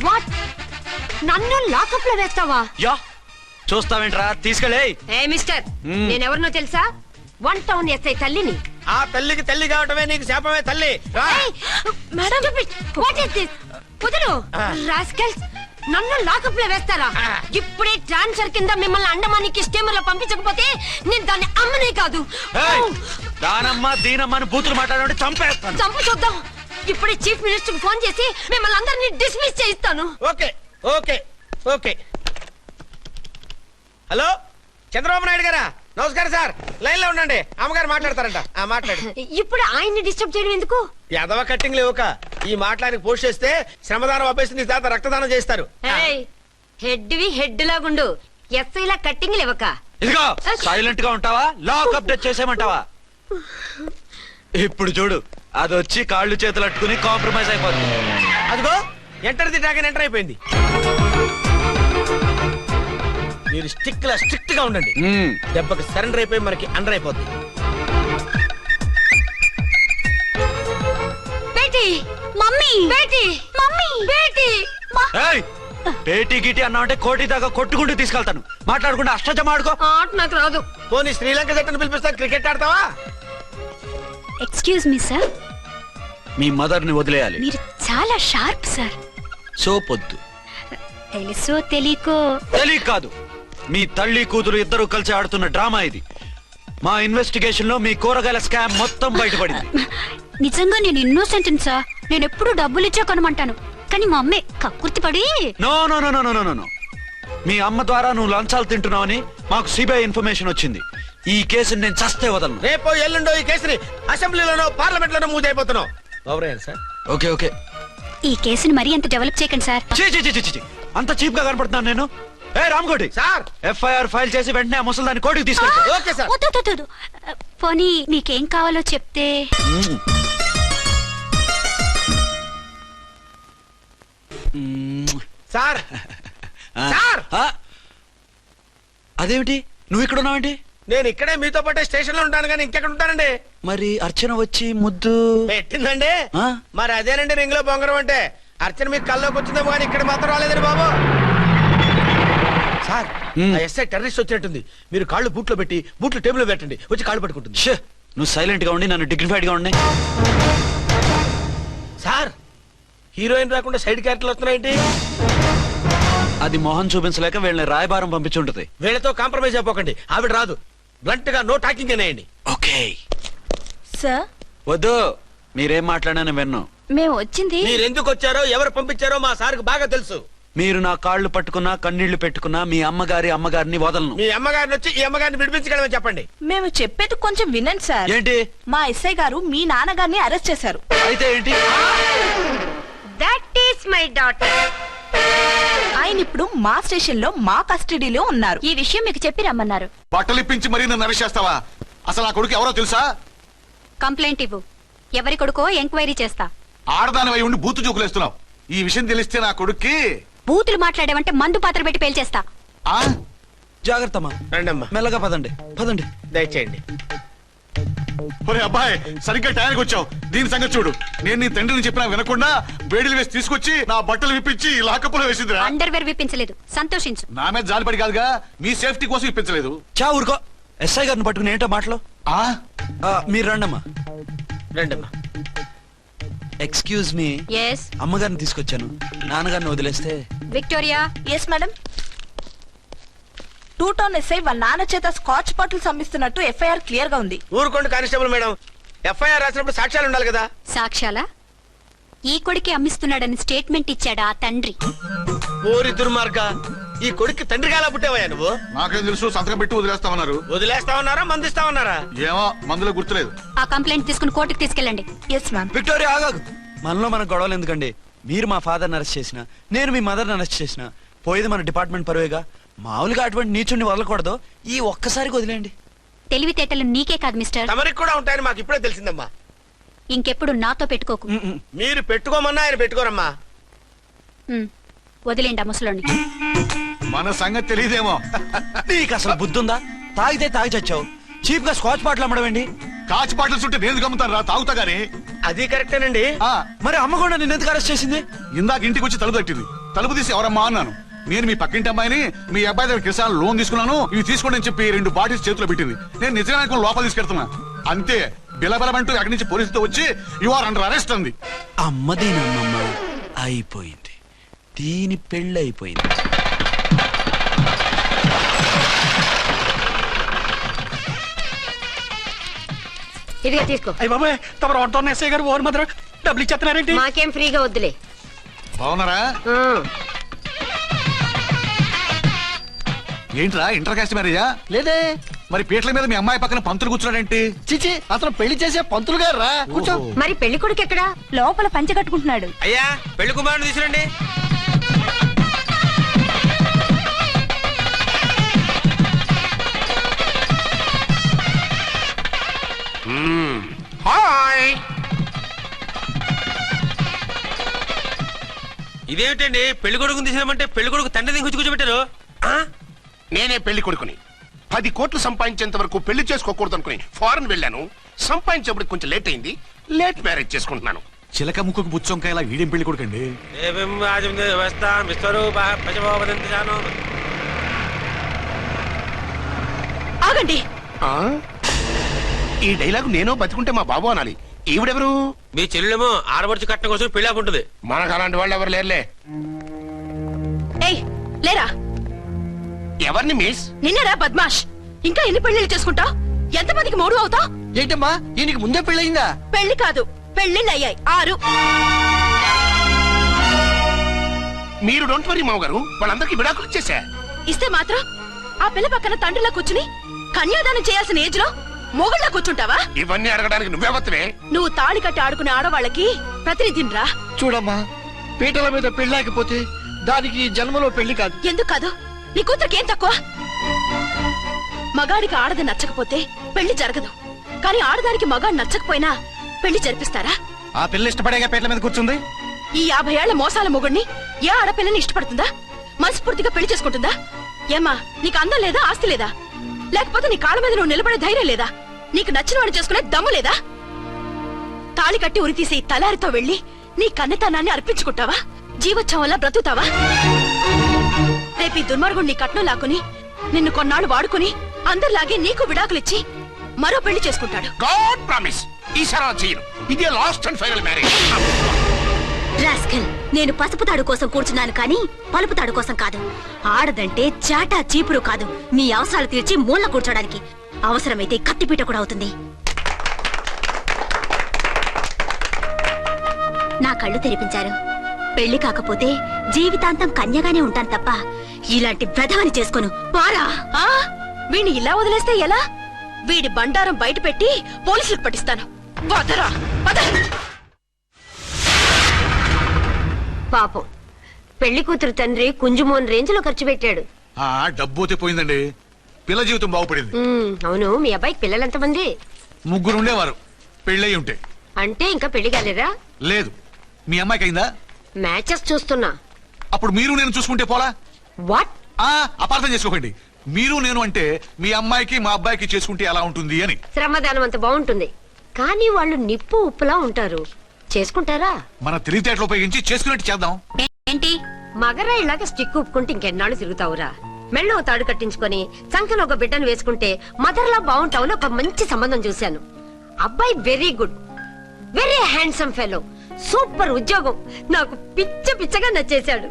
వాట్, నన్ను లాకప్ లో వేస్తావా? యా, చూస్తావేంట్రా, తీసుకెళ్ళే. ఏ మిస్టర్, నేనెవరినో తెలుసా? 1 టౌన్ ఎస్ఐ తల్లిని. ఆ తల్లికి తల్లి కావటమే నీకు శాపమే తల్లి. రా. What is this? కుదురు రాస్కల్స్, నన్ను లాకప్ లో వేస్తారా? ఇప్పుడే ట్రాన్స్ఫర్ కింద మిమ్మల్ని అండమానికి స్టీమర్ లో పంపించకపోతే నేను దాన్ని అమ్మనే కాదు, దానమ్మ దీనమ్మని బూతులు మాట్లాడే చంపేస్తాను. చంపు చూద్దాం. ఇప్పుడే చీఫ్ మినిస్టర్ ఫోన్ చేసి మిమ్మల్ని అందరినీ డిస్మిస్ చేయిస్తాను. Okay okay okay. Hello, Chandrababu Naidu గారా? నమస్కారం సార్, లైన్ లో ఉండండి, అమ్మగారు మాట్లాడతారంట. మాట్లాడు. ఇప్పుడు ఆయన్ని డిస్టర్బ్ చేయడం ఎందుకు? ఎదవ కట్టింగ్ లేవుక ఈ మాట్లాడికి పోస్ట్ చేస్తే శ్రమదానం అభ్యసి నీ తాత రక్తదానం చేస్తారు. హెడ్వి హెడ్ లాగుండు, ఎస్ఐ లా కట్టింగ్ లేవక. ఇదిగో సైలెంట్ గా ఉంటావా, లాక్ అప్డేట్ చేసేమంటావా? ఇప్పుడు చూడు, అది వచ్చి కాళ్ళు చేతులు అట్టుకుని కాంప్రమైజ్ అయిపోతుంది. అదిగో ఎంటర్ ది డ్రాగన్ ఎంటర్ అయిపోయింది. మీరు స్ట్రిక్ట్ గా ఉండండి, దెబ్బకి సరెండర్ అయిపోయి మనకి అండర్ అయిపోద్ది. బేటీ, మమ్మీ, బేటీ, మమ్మీ, బేటీ. పేటీ గిటి అన్నావంటే కోటి దాకా కొట్టుకుంటూ తీసుకెళ్తాను. మాట్లాడకుండా అష్టజమ ఆడుకో. ఆట నాకు రాదు. పోనీ శ్రీలంక జట్టును పిలిపిస్తా, క్రికెట్ ఆడతావా? ఎక్స్క్యూజ్ మీ సార్, మీ మదర్ ని వదిలేయాలి. మీరు చాలా షార్ప్ సార్. సోపొద్దు. తెలుసో తెలియకో. తెలియక కాదు, మీ తల్లి కూతురు ఇద్దరు కలిసి ఆడుతున్న డ్రామా ఇది. మా ఇన్వెస్టిగేషన్ లో మీ కూరగాయల స్కామ్ మొత్తం బయటపడింది. నిజంగా నేను ఇన్నోసెంట్ సార్. నేను ఎప్పుడు డబ్బులు ఇచ్చా కొనమంటాను, కానీ మా అమ్మే కక్కుర్తి పడి. No no no no no no no. మీ అమ్మ ద్వారా నువ్వు లంచాలు తింటున్నావని మాకు సిబిఐ ఇన్ఫర్మేషన్ వచ్చింది. ఈ కేసుని నేను చస్తే వదలను. రేపో ఎల్లుండో ఈ కేసుని అసెంబ్లీలోనో పార్లమెంట్ లోనో మూవ్ అయిపోతున్నావు. Sir okay okay. ఈ కేసుని మరీ అంత డెవలప్ చేయకండి సార్. అంత చీప్ గా కనపడుతున్నాను నేను? ఏ రామ్కోటి సార్, ఎఫ్ఐఆర్ ఫైల్ చేసి వెంటనే ఆ ముసలిదాన్ని కోర్టుకి తీసుకెళ్ళి. Okay sir. వద్దు. పోనీ మీకేం కావాలో చెప్తే. సార్ సార్, అదేమిటి నువ్వు ఇక్కడ ఉన్నావేంటి? నేను ఇక్కడే మీతో పాటే స్టేషన్ లో ఉంటాను, కానీ ఇంకెక్కడ ఉంటానండి? మరి అర్చన వచ్చి ముద్దు పెట్టిందండి. మరి అదేనండి రింగ్ లో బొంగరం అంటే. అర్చన మీకు కల్లోకి వచ్చిందేమో కానీ ఇక్కడ మాత్రం రాలేదండి బాబు. సార్, ఎస్ఐ టెర్రరిస్ట్ వచ్చినట్టుంది. మీరు కాళ్ళు బూట్లో పెట్టి బూట్లు టేబుల్ లో పెట్టండి, వచ్చి కాళ్ళు పట్టుకుంటుంది. నువ్వు సైలెంట్ గా ఉండి నన్ను డిగ్నిఫైడ్ గా ఉండి. సార్, హీరోయిన్ రాకుండా సైడ్ క్యారెక్టర్లు వస్తున్నాయేంటి? అది మొహం చూపించలేక వీళ్ళని రాయబారం పంపించుంటది. వీళ్ళతో కాంప్రమైజ్ అయిపోకండి, ఆవిడ రాదు. బ్లంట్ గా నో టాకింగ్ అనేయండి. Okay sir. వద్దు, మీరేం మాట్లాడానని విన్ను. మేము వచ్చింది. మీరు ఎందుకు వచ్చారో ఎవరు పంపించారో మా సార్కి బాగా తెలుసు. మీరు నా కాళ్ళు పట్టుకున్నా కన్నీళ్లు పెట్టుకున్నా మీ అమ్మగారిని వదలను. మీ అమ్మగారిని వచ్చి ఈ అమ్మగారిని విడిపించగలమని చెప్పండి. మేము చెప్పేది కొంచెం వినండి సార్. ఏంటి? మా ఎస్ఐ గారు మీ నాన్నగారిని అరెస్ట్ చేశారు. అయితే ఏంటి? That is my daughter. ఆయన ఇప్పుడు మా స్టేషన్ లో మా కస్టడీలో ఉన్నారు. ఈ విషయం మీకు చెప్పి రమ్మన్నారు. బట్టలు ఇప్పించి మరీ నన్ను అరెస్ట్ చేస్తావా? అసలు ఆ కొడుకు ఎవరో తెలుసా? కంప్లైంట్ ఇవ్వు. ఎవరి కొడుకో ఎంక్వైరీ చేస్తా. ఆడదానివై ఉండి బూతు జోకులేస్తున్నావు. ఈ విషయం తెలిస్తే నా కొడుక్కి బూతులు మాట్లాడావంటే మందు పాత్ర పెట్టి పేల్చేస్తా. ఆ జాగ్రత్తమ్మా. రండమ్మా, మెల్లగా పదండి. దయచేయండి. ఒరే అబ్బాయి, సరిగ్గా టైంకి వచ్చావు. దీని సంగతి చూడు. నేను నీ తండ్రిని చెప్పినా వినకుండా వేడిలు వేసి తీసుకొచ్చి నా బట్టలు విప్పించి లాకప్పులో వేసిందిరా. అండర్వేర్ విప్పించలేదు, సంతోషించు. నా మీద జాలిపడి కాదుగా, మీ సేఫ్టీ కోసం ఇప్పించలేదు. చా ఊరుకో. ఎస్ఐ గారిని పట్టుకుని ఏంటో మాటలు. మీరు రండమ్మా. రండమ్మా. Excuse me. ఎస్ అమ్మగారిని తీసుకొచ్చాను. నాన్నగారిని వదిలేస్తే. Victoria. Yes madam. 2 town SI వాళ్ళ నాన్న చేత స్కాచ్ బాటిల్స్ అమ్మిస్తున్నట్టు ఎఫ్ఐఆర్ క్లియర్ గా ఉంది. ఊరుకోండి కానిస్టేబుల్ మేడం. ఎఫ్ఐఆర్ రాసినప్పుడు సాక్ష్యాలు ఉండాలి కదా. సాక్ష్యాలా? ఈ కొడుకే అమ్మిస్తున్నాడని స్టేట్మెంట్ ఇచ్చాడా ఆ తండ్రి? ఓరి దుర్మార్గ, ఈ కొడుక్కి తండ్రిగా ఎలా పుట్టావయ్యా నువ్వు? నాకేం తెలుసు, సంతకం పెట్టి వదిలేస్తామన్నారు. వదిలేస్తామన్నారా మందిస్తామన్నారా? ఏమో, మందులో గుర్తులేదు. ఆ కంప్లైంట్ తీసుకుని కోర్టుకు తీసుకెళ్ళండి. Yes ma'am. విక్టోరియా ఆగాగు. మనలో మన గొడవలు ఎందుకండి? మీరు మా ఫాదర్ని అరెస్ట్ చేసిన, నేను మీ మదర్ని అరెస్ట్ చేసిన, పోయేది మన డిపార్ట్మెంట్ పరువేగా. మామూలుగా అటువంటి నీచుని వదలకూడదు. ఈ ఒక్కసారికి వదిలేండి. తెలివితేటలు నీకే కాదు మిస్టర్, తమరికి కూడా ఉంటాయని మాకు ఇప్పుడే తెలిసిందమ్మా. ఇంకెప్పుడు నాతో పెట్టుకోకు. మీరు పెట్టుకోమన్నా ఆయన పెట్టుకోరమ్మా. వదిలేండి ఆ ముసలోని. మన సంగతి తెలియదేమో. నీకు అసలు బుద్ధి ఉందా? తాగితే తాగి చచ్చావు. చీప్ గా స్కాచ్ బాటిల్ అమ్మడమేంటి? కాచి బాటిల్స్ ఉంటే నేను గమ్ముతాను రా, తాగుతా గానీ. అది కరెక్టేనండి. మరి అమ్మ కూడా నిన్ను ఎందుకు అరెస్ట్ చేసింది? ఇందాక ఇంటికి వచ్చి తలుపు తట్టింది. తలుపు తీసి ఎవరమ్మా అన్నాను. నేను మీ పక్కింటి అమ్మాయిని, మీ అబ్బాయి దగ్గర కిసాన్ లోన్ తీసుకున్నాను, ఇవి తీసుకోండి అని చెప్పి 2 బాటిల్స్ చేతిలో పెట్టింది. నేను నిజంగా లోపల తీసుకెళ్తున్నా. అంతే, బిలబలమంటూ అక్కడి నుంచి పోలీసుతో వచ్చి యు ఆర్ అండర్ అరెస్ట్ అంది. అమ్మదేనమ్మమ్మ అయిపోయింది. దీని పెళ్ళి అయిపోయింది. ఇదిగా తీసుకో. అయ్య బాబాయ్, తమరు ఆటో ఎస్ఐ గారు ఓవర్ మాత్రం డబ్బులు ఇచ్చేస్తున్నారేంటి? మాకేం ఫ్రీగా వద్దులే. బాగున్నారా? ఏంట్రా ఇంటర్ కాస్ట్ మ్యారేజా? లేదే. మరి పీటల మీద మీ అమ్మాయి పక్కన పంతులు కూర్చున్నాడేంటి? చిచి, అతను పెళ్లి చేసే పంతులు గారు రా. కూర్చో. మరి పెళ్లి కొడుకు ఎక్కడా? లోపల పంచె కట్టుకుంటున్నాడు. అయ్యా, పెళ్లి కుమారుని తీసుకురండి. హాయ్. ఇదేమిటండి, పెళ్లి కొడుకుని తీసినామంటే పెళ్లి కొడుకు తండ్రిని కూర్చోబెట్టారు. నేనే పెళ్లి కొడుకుని. 10 కోట్లు సంపాదించేంత వరకు పెళ్లి చేసుకోకూడదు అనుకుని ఫారెన్ వెళ్ళాను. సంపాదించేప్పుడు కొంచెం లేట్ అయింది. లేట్ మ్యారేజ్ చేసుకుంటున్నాను. చిలక ముక్కుకు బుచ్చొంకాయలా వీడేం పెళ్లి కొడుకండి? ఆగండి. ఈ డైలాగ్ నేనో బతికుంటే మా బాబు అనాలి. ఈవిడెవరు? మీ చెల్లెమో ఆడబడుచు కట్టడం కోసం పెళ్లి ఆపుంటుంది. మనకు అలాంటి వాళ్ళు ఎవరు లేరులే. ఏయ్ లేరా. ఎవరిని మిస్? నిన్నరా బద్మాష్. ఇంకా ఎన్ని పెళ్లిళ్ళు చేసుకుంటావు? ఎంతమందికి మూడు అవుతావు? ఏంటమ్మా, ఈయనకి ముందే పెళ్ళయిందా? పెళ్లి కాదు, పెళ్లిళ్ళు అయ్యాయి 6. మీరు డోంట్ వరీ మామగారు, వాళ్ళందరికీ విడాకులు ఇచ్చేసా. ఇస్తే మాత్రం ఆ పిల్ల పక్కన తండ్రిలా కూర్చుని కన్యాదానం చేయాల్సిన ఏజ్ లో మొగుళ్ళ కూర్చుంటావా? ఇవన్నీ అడగడానికి నువ్వెవత్తవే? నువ్వు తాళి కట్టి ఆడుకునే ఆడవాళ్ళకి ప్రతినిధిరా. చూడమ్మా, పీటల మీద పెళ్ళాకపోతే దానికి జన్మలో పెళ్లి కాదు. ఎందుకు కాదు? నీ కూతురికి ఏం తక్కువ? మగాడికి ఆడది నచ్చకపోతే పెళ్లి జరగదు. కానీ ఆడదానికి మగాడు నచ్చకపోయినా పెళ్లి జరిపిస్తారా? ఆ పిల్ల ఇష్టపడేగా పీటల మీద కూర్చుంది. ఈ 50 ఏళ్ల మోసాల మొగుడిని ఏ ఆడపిల్లని ఇష్టపడుతుందా? మనస్ఫూర్తిగా పెళ్లి చేసుకుంటుందా? ఏమ్మా, నీకు అందం లేదా, ఆస్తి లేదా? లేకపోతే నీ కాళ్ళ మీద నువ్వు నిలబడే ధైర్యం లేదా? నీకు నచ్చిన వాడు చేసుకునే దమ్ము లేదా? తాళి కట్టి ఉరితీసి తలారితో వెళ్లి నీ కన్నెతనాన్ని అర్పించుకుంటావా? జీవోత్సవంలా బ్రతుకుతావా? రేపు ఈ దుర్మార్గుడు నీ కట్నం లాక్కుని నిన్ను కొన్నాళ్ళు వాడుకుని అందరిలాగే నీకు విడాకులిచ్చి మరో పెళ్లి చేసుకుంటాడు. గాడ్ ప్రామిస్, ఈసారి అలా చెయ్యను. ఇదే last and final marriage. Rascal, నేను పసుపు తాడు కోసం కూర్చున్నాను కానీ పలుపు తాడు కోసం కాదు. ఆడదంటే చాటా చీపురు కాదు, నీ అవసరాలు తీర్చి మూల కూర్చోడానికి. అవసరమైతే కత్తిపీట కూడా అవుతుంది. నా కళ్ళు తెరిపించారు. పెళ్లి కాకపోతే జీవితాంతం కన్యగానే ఉంటాను తప్ప ఇలాంటి ప్రధాని చేసుకోను. పారా ఆ వీణ్ణి ఇలా వదిలేస్తే ఎలా? వీడి బండారం బయట పెట్టి పోలీసులకు పట్టిస్తాను. వదరా వద. పాపం పెళ్లి కూతురు తండ్రి కుంజుమోన్ రేంజ్ లో ఖర్చు పెట్టాడు. ఆ డబ్బు అయితే పోయిందండి, పిల్ల జీవితం బాగుపడింది. అవును, మీ అబ్బాయికి పిల్లలు ఎంతమంది? 3 ఉండేవారు, పెళ్ళయి ఉంటే. అంటే ఇంకా పెళ్లి కాలేదా? లేదు. మీ అమ్మాయికి అయిందా? మ్యాచెస్ చూస్తున్నా. అప్పుడు మీరు నేను చూసుకుంటే పోలా? వాట్? అపార్థం చేసుకోకండి. మీరు నేను అంటే మీ అమ్మాయికి మా అబ్బాయికి చేసుకుంటే ఎలా ఉంటుంది అని. శ్రమదానం అంత బాగుంటుంది, కానీ వాళ్ళు నిప్పు ఉప్పులా ఉంటారు. చేసుకుంటారా? మన తెలివితేటలు ఉపయోగించి చేసుకున్నట్టు చేద్దాం. ఏంటి మగరా ఇలాగ స్టిక్ ఉప్పుకుంటే ఇంకెన్నాళ్ళు తిరుగుతావురా? మెళ్ళో తాడు కట్టించుకొని సంఖ్యలో ఒక బిడ్డను వేసుకుంటే మదర్లా బాగుంటావుని ఒక మంచి సంబంధం చూశాను. అబ్బాయి very good, very handsome fellow, super ఉద్యోగం. నాకు పిచ్చగా నచ్చేశాడు.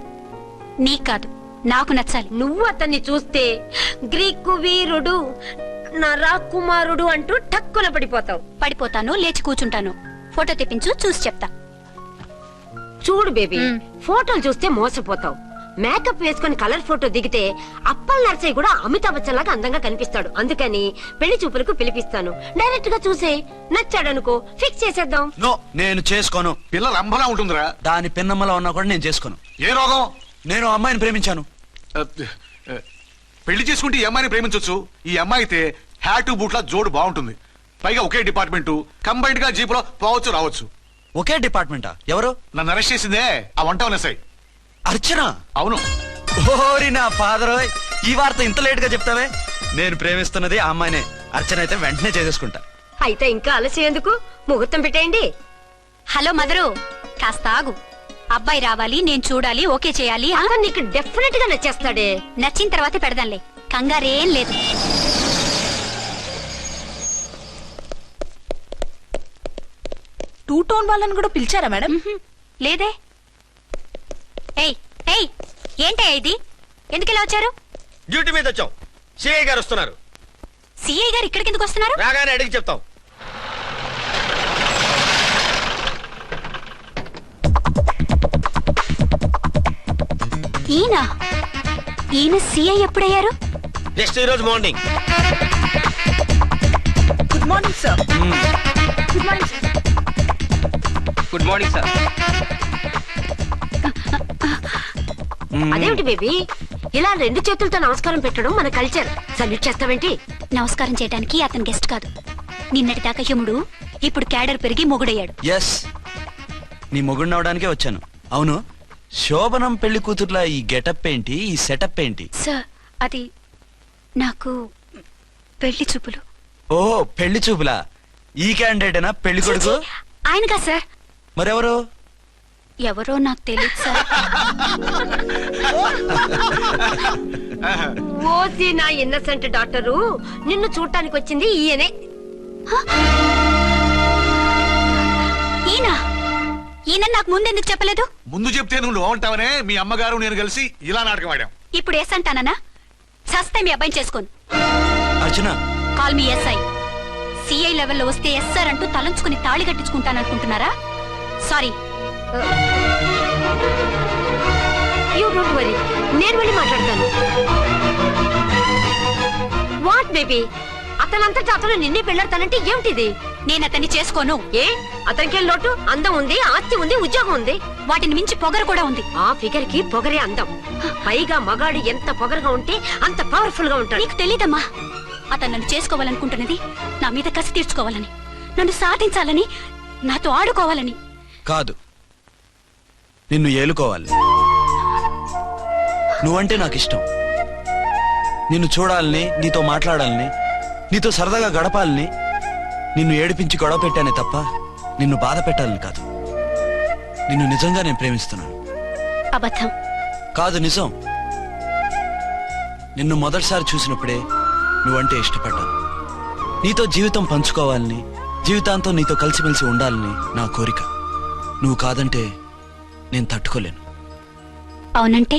నీకు కాదు, నాకు నచ్చాలి. నువ్వు అతన్ని చూస్తే గ్రీకు వీరుడు, నా రాకుమారుడు అంటూ టక్కున పడిపోతావు. పడిపోతాను, లేచి కూర్చుంటాను. ఫోటో తెప్పించు, చూసి చెప్తా. చూడు బేబీ, ఫోటోలు చూస్తే మోసపోతావు. మేకప్ వేసుకుని కలర్ ఫోటో దిగితే అప్పల్ నర్సయ్య కూడా అమితాబ్ బచ్చన్ లాగా అందంగా కనిపిస్తాడు. అందుకని పెళ్లి చూపులకు పిలిపిస్తాను. డైరెక్ట్ గా చూసే నచ్చాడనుకో ఫిక్స్ చేసేద్దాం. నో, నేను చేసుకోను. పిల్ల రంభలా ఉంటుందిరా. దాని పిన్నమ్మలా ఉన్నా కూడా నేను చేసుకోను. ఏ రోగం? నేను ఆ అమ్మాయిని ప్రేమించాను. పెళ్లి చేసుకుంటే ఈ అమ్మాయిని ప్రేమించొచ్చు. ఈ అమ్మాయి అయితే హ్యాటు బూట్ల జోడు బాగుంటుంది. పైగా ఒకే డిపార్ట్మెంట్, కంబైన్డ్ గా జీపులో పోవచ్చు రావచ్చు. ఒకే డిపార్ట్మెంటా? ఎవరు? నన్ను అరెస్ట్ చేసిందే ఆ వంట ఎస్ఐ అర్చన. అవును. ఓరి నా ఫాదర్, ఈ వార్త ఇంత లేట్ గా చెప్తావే? నేను ప్రేమిస్తున్నది ఆ అమ్మాయినే. అర్చన అయితే వెంటనే చేసేసుకుంటా. అయితే ఇంకా ఆలస్యం ఎందుకు, ముహూర్తం పెట్టేయండి. హలో మదరు, కాస్త ఆగు. అబ్బాయి రావాలి, నేను చూడాలి, ఓకే చేయాలి. అతను నీకు డెఫినెట్ గా నచ్చేస్తాడే. నచ్చిన తర్వాత పెడదాంలే, కంగారేం లేదు. టూ టోన్ వాళ్ళని కూడా పిలిచారా మేడం? లేదే. ఏయ్ ఏయ్, ఏంటయ్యా ఇది? ఎందుకు ఇలా వచ్చారు? డ్యూటీ మీద వచ్చాం. సిఐ గారు వస్తున్నారు. సిఐ గారు ఇక్కడికి ఎందుకు వస్తున్నారు? రాగానే అడిగి చెప్తాం. ఈయన సిఐ ఎప్పుడయ్యారు? నెక్స్ట్ ఈ రోజు morning. Good morning sir. Good morning sir. Good morning sir. అదేమిటి బేబీ, ఇలా 2 చేతులతో నమస్కారం పెట్టడం మన కల్చర్. సల్యూట్ చేస్తావేంటి? నమస్కారం చేయడానికి అతను గెస్ట్ కాదు. నిన్నటి దాకా యముడు, ఇప్పుడు క్యాడర్ పెరిగి మొగుడయ్యాడు. ఎస్, నీ మొగుడిని అవడానికే వచ్చాను. అవును, శోభనం పెళ్లి కూతుర్లా ఈ గెటప్ ఏంటి, ఈ సెటప్ ఏంటి? సార్, అది నాకు పెళ్లి చూపులు. ఓ, పెళ్లి చూపులా? ఈ క్యాండిడేటేనా పెళ్లి కొడుకు? ఆయనగా సార్. మరెవరు? ఎవరో నాకు తెలియదు సార్. ఓసి నా ఇన్నసెంట్ డాక్టరు, నిన్ను చూడటానికి వచ్చింది ఈయనే. ఈయన నాకు ముందెందుకు చెప్పలేదు? ముందు చెప్తే నువ్వు బాగుంటావనే మీ అమ్మగారు నేను కలిసి ఇలా నాటకం ఆడాం. ఇప్పుడు ఎస్ అంటానా? సస్తే మీ అబ్బాయిని చేసుకోను. అర్చన, కాల్ మీ ఎస్ఐ. సిఐ లెవెల్లో వస్తే ఎస్ఆర్ అంటూ తలంచుకుని తాళి కట్టించుకుంటాననుకుంటున్నారా? సారీ. యూ డోంట్ వరీ, నేను వెళ్ళి మాట్లాడతాను. వాట్ బేబీ, అతనంతటా అతను నిన్నే పెళ్ళాడతానంటే ఏమిటిది? నేను అతన్ని చేసుకోను. ఏ, అతనికేం లోటు? అందం ఉంది, ఆస్తి ఉంది, ఉద్యోగం ఉంది. వాటిని మించి పొగరు కూడా ఉంది. ఆ ఫిగర్ కి పొగరే అందం. పైగా మగాడు ఎంత పొగరుగా ఉంటే అంత పవర్ఫుల్ గా ఉంటాడు. నీకు తెలీదమ్మా, అతను నన్ను చేసుకోవాలనుకుంటున్నది నా మీద కసి తీర్చుకోవాలని, నన్ను సాధించాలని, నాతో ఆడుకోవాలని కాదు, నిన్ను ఏలుకోవాలి. నువ్వంటే నాకు ఇష్టం. నిన్ను చూడాలని, నీతో మాట్లాడాలని, నీతో సరదాగా గడపాలని, నిన్ను ఏడిపించి గొడవ పెట్టానే తప్ప నిన్ను బాధ పెట్టాలని కాదు. నిన్ను నిజంగా నేను ప్రేమిస్తున్నాను. అబద్ధం కాదు, నిజం. నిన్ను మొదటిసారి చూసినప్పుడే నువ్వంటే ఇష్టపడ్డాను. నీతో జీవితం పంచుకోవాలని, జీవితాంతం నీతో కలిసిమెలిసి ఉండాలని నా కోరిక. నువ్వు కాదంటే నేను తట్టుకోలేను. అవునంటే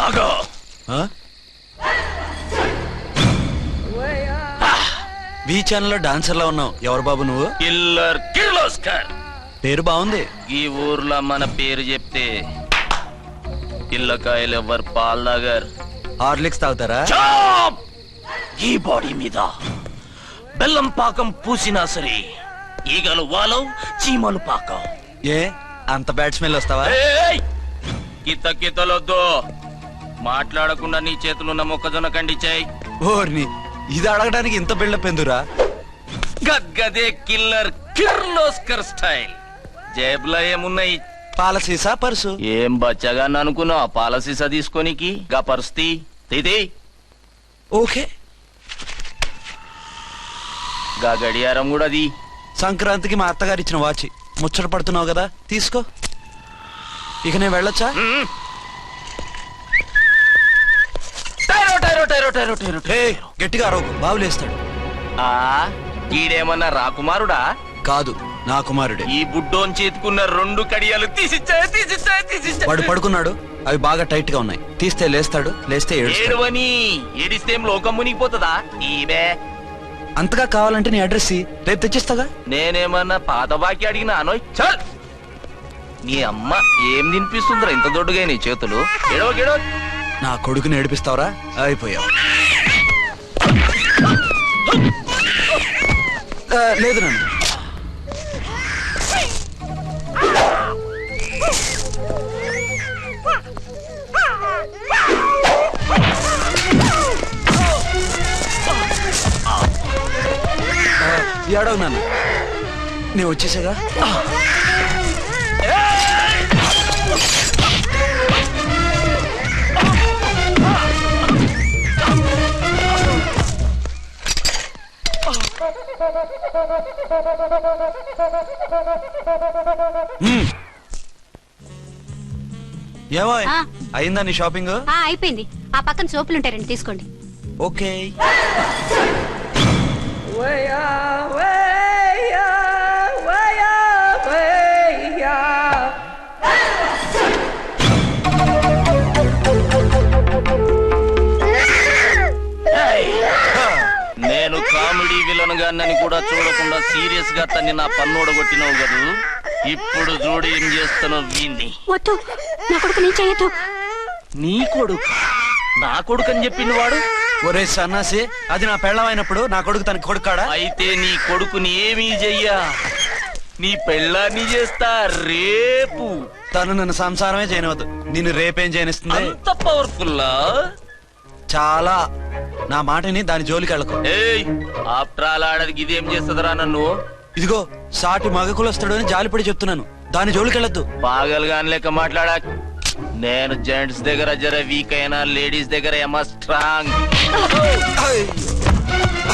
ఆగో. వి ఛానల్లో డాన్సర్ లా ఉన్నావు. ఎవరు బాబు నువ్వు? కిల్లర్ కిర్లోస్కర్. పేరు బాగుంది. ఈ ఊర్లో మన పేరు చెప్తే పిల్లకాయలు ఎవరు పాల్ తాగర్. హార్లిక్స్ తాగుతారా? చాప్! ఈ బాడీ మీద బెల్లం పాకం పూసినా సరే ఈగలు వాలవు, చీమలు పాకం. ఏ అంత బ్యాడ్ స్మెల్ వస్తావా? కిత కితలొద్దు. మాట్లాడకుండా నీ చేతులున్న మొక్కజొన్న కండిచాయి. ఓర్ని, ఇది అడగడానికి ఇంత బిల్డప్ ఎందురా? గద్గదే కిల్లర్ కిర్లోస్కర్ స్టైల్. జేబులో ఏమున్నాయి? పాల సీసా, పర్సు. ఏం బచ్చగా అనుకున్నావు? పాల సీసా తీసుకోనికి గా పరిస్థితి తీది. ఓకే. గా గడియారం కూడా అది. సంక్రాంతికి మా అత్తగారు ఇచ్చిన వాచి. ముచ్చట పడుతున్నావు కదా, తీసుకో. ఇక నేను వెళ్ళొచ్చా? గట్టిగా అరవకు, బావులేస్తాడు. ఈడేమన్నా రాకుమారుడా? కాదు, నా కుమారుడే. ఈ బుడ్డోన్ చేతుకున్న 2 కడియాలు తీసిచ్చా. వాడు పడుకున్నాడు, అవి బాగా టైట్ గా ఉన్నాయి. తీస్తే లేస్తాడు, లేస్తే ఏడుస్తాడు. ఏడువని ఏడిస్తే లోకం మునిగిపోతుందా? ఈబే అంతగా కావాలంటే నీ అడ్రస్ రేపు తెచ్చిస్తాగా. నేనేమన్నా పాత బాకి అడిగినా అనోయ్. చల్, నీ అమ్మ ఏం తినిపిస్తుందిరా ఇంత దొడ్డుగా నీ చేతులు? ఎడవ నా కొడుకుని ఏడిపిస్తావరా? అయిపోయావు. లేదు నన్ను. ఏడవు నన్ను, నేను వచ్చేసాగా. ఏమో అయిందా నీ షాపింగ్? అయిపోయింది. ఆ పక్కన సోపులుంటాయి, రండి తీసుకోండి. ఓకే. నేను కామెడీ విలన్ గాన్నని కూడా చూడకుండా సీరియస్ గా తన్ని నా పన్నోడు కొట్టినావు కదూ. ఇప్పుడు చూడు ఏం చేస్తున్నావు వీణ్ణి. వద్దు, నా కొడుకు నేను చేయొద్దు. నీ కొడుకు? నా కొడుకు అని చెప్పింది వాడు. ఒరే సన్నాసి, అది నా పెళ్ళమైనప్పుడు నా కొడుకు తన కొడుకాడా? అయితే నీ కొడుకుని ఏమీ చెయ్యా, నీ పెళ్ళాన్ని చేస్తా రేపు. తను నన్ను సంసారమే చేయనవద్దు, నిన్ను రేపేం చేయనిస్తుంది? అంత పవర్ఫుల్లా? చాలా. నా మాటని దాని జోలికి వెళ్ళకు. ఏయ్, ఆఫ్టర్ ఆల్ ఆడదికి ఇదేం చేస్తుందిరా నన్ను? ఇదిగో సాటి మగ కులస్తాడు అని జాలిపడి చెప్తున్నాను, దాని జోలికి వెళ్ళొద్దు. పాగలుగాని లెక్క మాట్లాడా. నేను జెంట్స్ దగ్గర జర వీక్ అయినా లేడీస్ దగ్గర ఏమో స్ట్రాంగ్.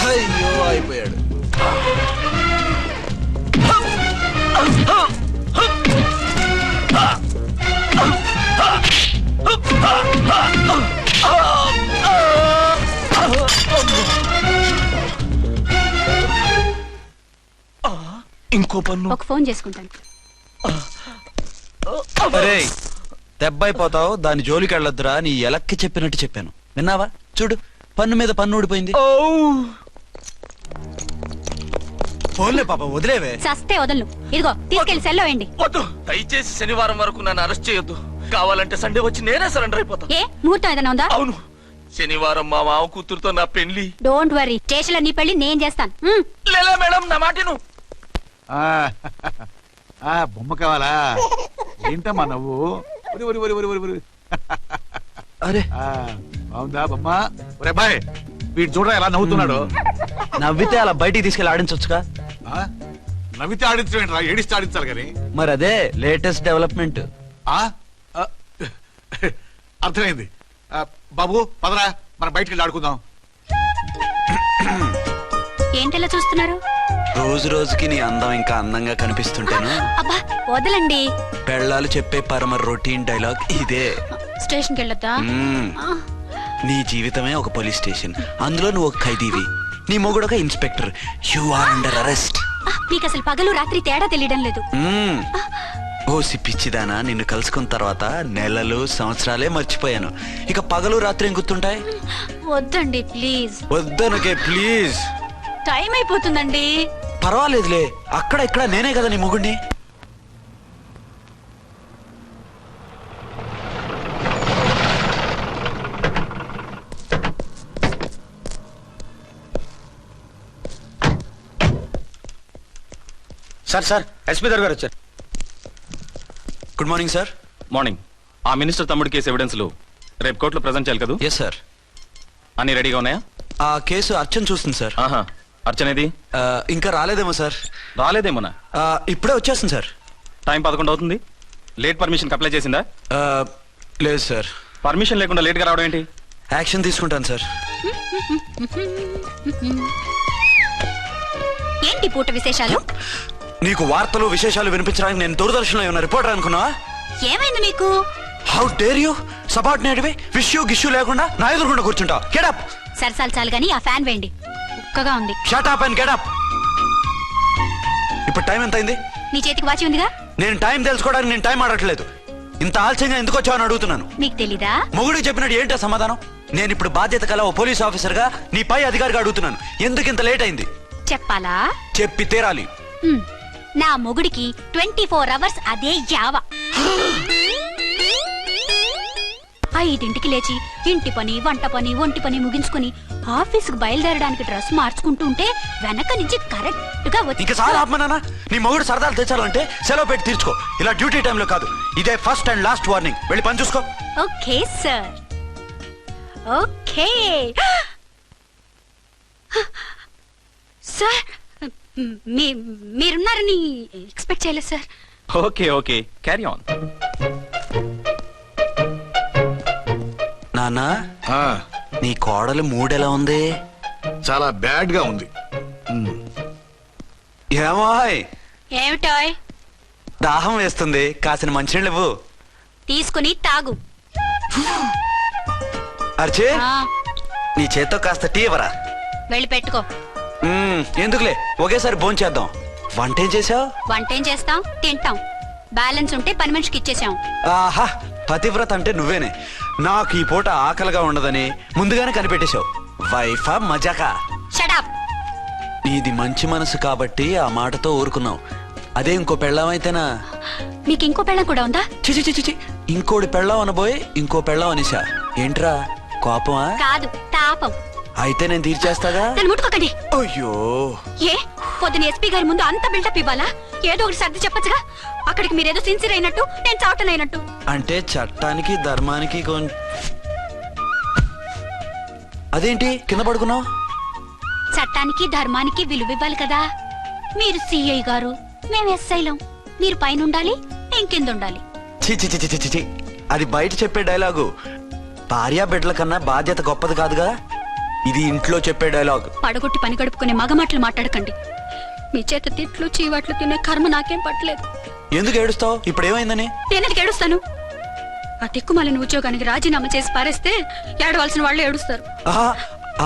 అయ్యో అయిపోయాడు. ఇంకో పన్ను. ఒక ఫోన్ చేసుకుంటాను. అరే దెబ్బైపోతావు, దాని జోలికి వెళ్ళొద్దురా. నీ ఎలక్కి చెప్పినట్టు చెప్పాను, విన్నావా? చూడు, పన్ను మీద పన్ను ఊడిపోయింది. ఫోన్లే పాప, వదిలేవే. చస్తే వదలను. ఇదిగో తీసుకెళ్లి సెల్లో వేయండి. వద్దు, దయచేసి శనివారం వరకు నన్ను అరెస్ట్ చేయొద్దు. కావాలంటే సండే వచ్చి నేనే సరెండర్ అయిపోతా. ఏ ముహూర్తం ఏదైనా ఉందా? అవును, శనివారం మా మామ కూతురుతో నా పెళ్లి. డోంట్ వరీ, స్టేషన్ లో నీ పెళ్లి నేను చేస్తాను. లేలా మేడం, నా మాటను. బొమ్మ కావాలా? ఏంటమ్మా నవ్వు? అరే బాగుందా బొమ్మ? ఒరే బాయ్, వీడు చూడరా ఎలా నవ్వుతున్నాడు. నవ్వితే అలా బయటికి తీసుకెళ్ళి ఆడించొచ్చుగా. నవ్వితే ఆడించడం, ఏడిస్తే ఆడించాలి కానీ. మరి అదే లేటెస్ట్ డెవలప్మెంట్. అర్థమైంది. బాబు పదరా, మనం బయటికి వెళ్ళి ఆడుకుందాం. ఏంటలా చూస్తున్నారు? రోజు రోజుకి నీ అందం ఇంకా అందంగా కనిపిస్తుంటాను. అబ్బా వదలండి. పెళ్ళాలు చెప్పే పరమ రొటీన్ డైలాగ్ ఇదే. స్టేషన్కి వెళ్ళొద్దా? నీ జీవితమే ఒక పోలీస్ స్టేషన్, అందులో నువ్వు ఒక ఖైదీవి, నీ మొగుడు ఒక inspector. You are under arrest. నీకు అసలు పగలు రాత్రి తేడా తెలియడం లేదు. ఓసి పిచ్చిదానా, నిన్ను కలుసుకున్న తర్వాత నెలలు సంవత్సరాలే మర్చిపోయాను. ఇక పగలు రాత్రి ఏం గుర్తుంటాయి? వద్దండి ప్లీజ్. వద్దనకే ప్లీజ్. టైం అయిపోతుందండి. పర్వాలేదులే, అక్కడ ఇక్కడ నేనే కదా నీ మొగుడిని. సార్ ఎస్పీ గారు వచ్చారు. Good morning sir. మార్నింగ్. ఆ మినిస్టర్ తమ్ముడి కేసు ఎవిడెన్స్లు రేపు కోర్టులో ప్రజెంట్ చేయాలి కదా? Yes sir. అన్ని రెడీగా ఉన్నాయా? ఆ కేసు అర్చన చూస్తుంది సార్. ఆహా, అర్చనేది? ఇంకా రాలేదేమో సార్. రాలేదేమోనా? ఇప్పుడే వచ్చేస్తుంది సార్. టైం 11 అవుతుంది. లేట్ పర్మిషన్ అప్లై చేసిందా? లేదు సార్. పర్మిషన్ లేకుండా లేట్ గా రావడం ఏంటి? యాక్షన్ తీసుకుంటాను సార్. ఏంటి పూట విశేషాలు? నీకు వార్తలు విశేషాలు వినిపించడానికి నేను దూరదర్శన్లో ఉన్న రిపోర్టర్ అనుకున్నావా? ఏమైంది నీకు? హౌ డేర్ యూ సబార్డినేట్వి విష్యూ గిష్యూ లేకుండా నా ఎదురుకుండా కూర్చుంటావు? Get up. సరసాలు చాలు గానీ ఆ ఫ్యాన్ వేయండి, ఉక్కగా ఉంది. Shut up and get up. ఇప్పుడు టైం ఎంత అయింది? నీ చేతికి వాచి ఉందిగా. నేను టైం తెలుసుకోవడానికి నేను టైం ఆడట్లేదు. ఇంత ఆలస్యంగా ఎందుకు వచ్చావని అడుగుతున్నాను. నీకు తెలీదా? మొగుడికి చెప్పినట్టు ఏంటో సమాధానం? నేను ఇప్పుడు బాధ్యత కల ఓ పోలీస్ ఆఫీసర్ గా నీ పై అధికారిగా అడుగుతున్నాను, ఎందుకు ఇంత లేట్ అయింది? చెప్పాలా? చెప్పి తీరాలి. నా మొగుడికి 24 అవర్స్ అదే యావ. 5ంటికి లేచి ఇంటి పని, వంట పని, ఒంటి పని ముగించుకుని ఆఫీసుకు బయలుదేరడానికి డ్రెస్ మార్చుకుంటూ ఉంటే వెనక నుంచి కరెక్ట్ గా వచ్చి. ఇంకా చాలా ఆత్మనానా, నీ మొగుడు సరదాలు తెచ్చాలంటే సెలవు పెట్టి తీర్చుకో. ఇలా డ్యూటీ టైంలో కాదు. ఇదే ఫస్ట్ అండ్ లాస్ట్ వార్నింగ్. వెళ్ళి పని చూసుకో. Okay sir. Okay sir. మీరున్నారని ఎక్స్పెక్ట్ చేయలేదు sir. Okay okay, carry on. నాన్నా, నీ కోడలు మూడెలా ఉంది? చాలా బ్యాడ్ గా ఉంది. ఏమాయ్? ఏమిటాయ్? దాహం వేస్తుంది, కాసిన మంచినీళ్ళు ఇవ్వు. తీసుకుని తాగు. అర్చే, నీ చేత్తో కాస్త టీ ఇవ్వరా? వెళ్ళి పెట్టుకో. ఎందుకులే, ఒకేసారి భోంచేద్దాం. వంటేం చేసావు? వంటేం చేస్తాం, తింటాం. బ్యాలెన్స్ ఉంటే పని మనిషికి ఇచ్చేసాం. ఆహా, పతివ్రత అంటే నువ్వేనే. నాకు ఈ పూట ఆకలిగా ఉండదని ముందుగానే కనిపెట్టేశావు. వైఫా మజాకా? షటప్. నీది మంచి మనసు కాబట్టి ఆ మాటతో ఊరుకున్నావు. అదే ఇంకో పెళ్ళాం అయితేనా? మీకు ఇంకో పెళ్ళం కూడా ఉందా? చిచి చిచి చి, ఇంకోటి పెళ్ళాం అనబోయి ఇంకో పెళ్ళాం అనిసా. ఏంట్రా కోపమా? కాదు, తాపం. అయితే నేను తీర్చేస్తాగా. నన్ను ముట్టుకోకండి. అయ్యో, ఏ పొద్దున ఎస్పీ గారి ముందు అంత బిల్డప్ ఇవ్వాలా? ఏదో ఒకటి సర్ది చెప్పచ్చుగా. అక్కడికి మీరేదో సిన్సియర్ అయినట్టు, నేను చావటం అయినట్టు. అంటే చట్టానికి ధర్మానికి అదేంటి కింద పడుకున్నావు? చట్టానికి ధర్మానికి విలువ ఇవ్వాలి కదా. మీరు సిఐ గారు, మేము ఎస్ఐలం. మీరు పైన ఉండాలి, నేను కింద ఉండాలి. చిచి చిచి చిచి చి, అది బయట చెప్పే డైలాగు. భార్యా బిడ్డల కన్నా బాధ్యత గొప్పది కాదుగా. ఇది ఇంట్లో చెప్పే డైలాగ్. పడగొట్టి పని గడుపుకునే మగమాటలు మాట్లాడకండి. మీ చేత తిట్లు చీవాట్లు తినే కర్మ నాకేం పట్టలేదు. ఎందుకు ఏడుస్తావు? ఇప్పుడు ఏమైందని? నేనెందుకు ఏడుస్తాను? ఆ తిక్కుమాలిన ఉద్యోగానికి రాజీనామా చేసి పారేస్తే ఏడవలసిన వాళ్ళు ఏడుస్తారు.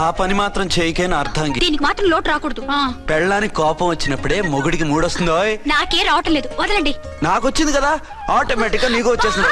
ఆ పని మాత్రం చేయకేన అర్థంగి. దీనికి మాత్రం లోటు రాకూడదు. పెళ్ళానికి కోపం వచ్చినప్పుడే మొగుడికి మూడొస్తుందో? నాకే రావటం లేదు, వదలండి. నాకొచ్చింది కదా, ఆటోమేటిక్ గా నీకు వచ్చేసింది.